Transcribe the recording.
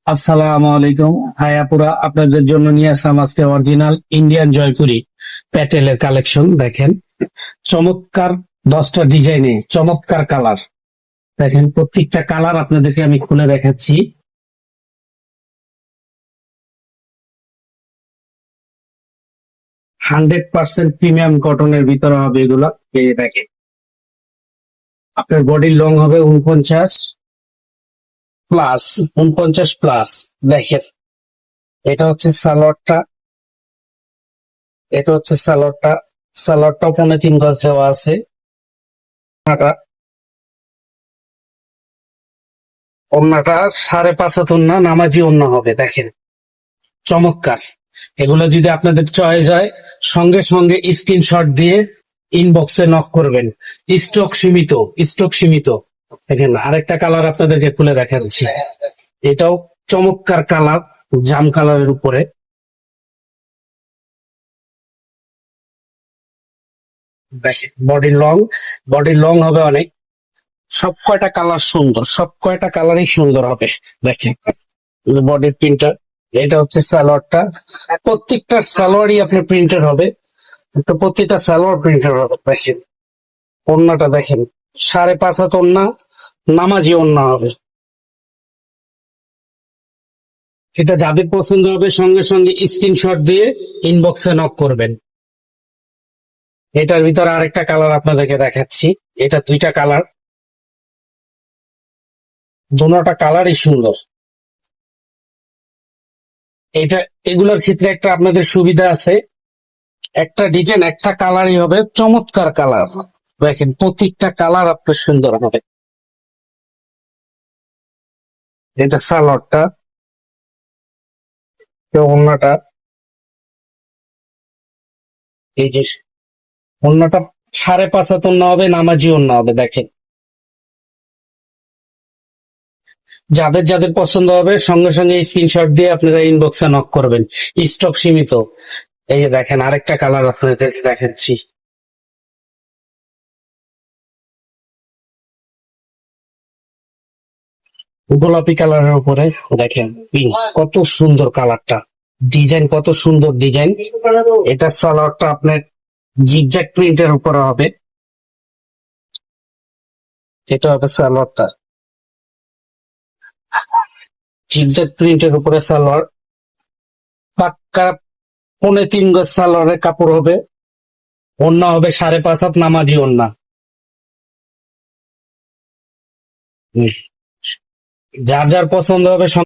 আসসালামু আলাইকুম। হায়াপুরা আপনাদের জন্য নিয়ে আসলাম আজকে অরিজিনাল ইন্ডিয়ান জয়পুরি প্যাটেলের কালেকশন। দেখেন চমৎকার 10টা ডিজাইনে চমৎকার কালার। দেখেন প্রত্যেকটা কালার আপনাদেরকে আমি খুলে দেখাচ্ছি। 100% প্রিমিয়াম কটনের ভিতরে হবে এগুলা। এই দেখেন আপনার বডির লং হবে 49 প্লাস, 49 প্লাস। দেখেন এটা হচ্ছে সালোয়ারটা, এটা হচ্ছে সালোয়ারটা। সালোয়ারটা 3.5 গজ দেওয়া আছে। ওড়নাটা ওড়নাটা 5.5 হাত ওড়না, নামাজি ওড়না হবে। দেখেন চমৎকার। এগুলো যদি আপনাদের চয়েস হয় সঙ্গে সঙ্গে স্ক্রিনশট দিয়ে ইনবক্সে নক করবেন। স্টক সীমিত, স্টক সীমিত। দেখেন আরেকটা কালার আপনাদেরকে খুলে দেখাচ্ছি। এটাও চমৎকার কালার, জাম কালারের উপরে। দেখেন বডি লং হবে অনেক। সব কয়টা কালার সুন্দর, সব কয়টা কালারই সুন্দর হবে। দেখেন বডির প্রিন্টার। এটা হচ্ছে সালোয়ারটা। প্রত্যেকটা সালোয়ারই আপনার প্রিন্টার হবে। তো প্রত্যেকটা সালোয়ার প্রিন্টার হবে। দেখেন ওড়নাটা দেখেন, 5.5 হাত ওড়না, নামাজি ওড়না হবে। এটা যাদের পছন্দ হবে সঙ্গে সঙ্গে স্ক্রিনশট দিয়ে ইনবক্সে নক করবেন। এটার ভিতরে আরেকটা কালার আপনাদেরকে দেখাচ্ছি। এটা দুইটা কালার, দুটোটা কালারই সুন্দর। এটা এগুলোর ক্ষেত্রে একটা আপনাদের সুবিধা আছে, একটা ডিজাইন একটা কালারই হবে, চমৎকার কালার। দেখেন প্রত্যেকটা কালার আপনার সুন্দর হবে। এটা সালোয়ারটা, ওড়নাটা। এই যে ওড়নাটা 5.5 হাত ওড়না হবে, নামাজি ওড়না হবে। দেখেন যাদের যাদের পছন্দ হবে সঙ্গে সঙ্গে স্ক্রিনশট দিয়ে আপনারা ইনবক্সে নক করবেন। স্টক সীমিত। এই যে দেখেন আরেকটা কালার আপনাদের দেখাচ্ছি। গোলাপি কালারের উপরে দেখেন পিঙ্ক, কত সুন্দর কালারটা। ডিজাইন কত সুন্দর ডিজাইন। এটা সালোয়ারটা আপনার জিগজ্যাগ প্রিন্টের উপরে হবে। এটা হবে সালোয়ারটা, জিগজ্যাগ প্রিন্টের উপরে সালোয়ার। পাক্কা 3.5 গজ সালোয়ারের কাপড় হবে। ওড়না হবে 5.5 হাত, নামাজি ওড়না। যার যার পছন্দ হবে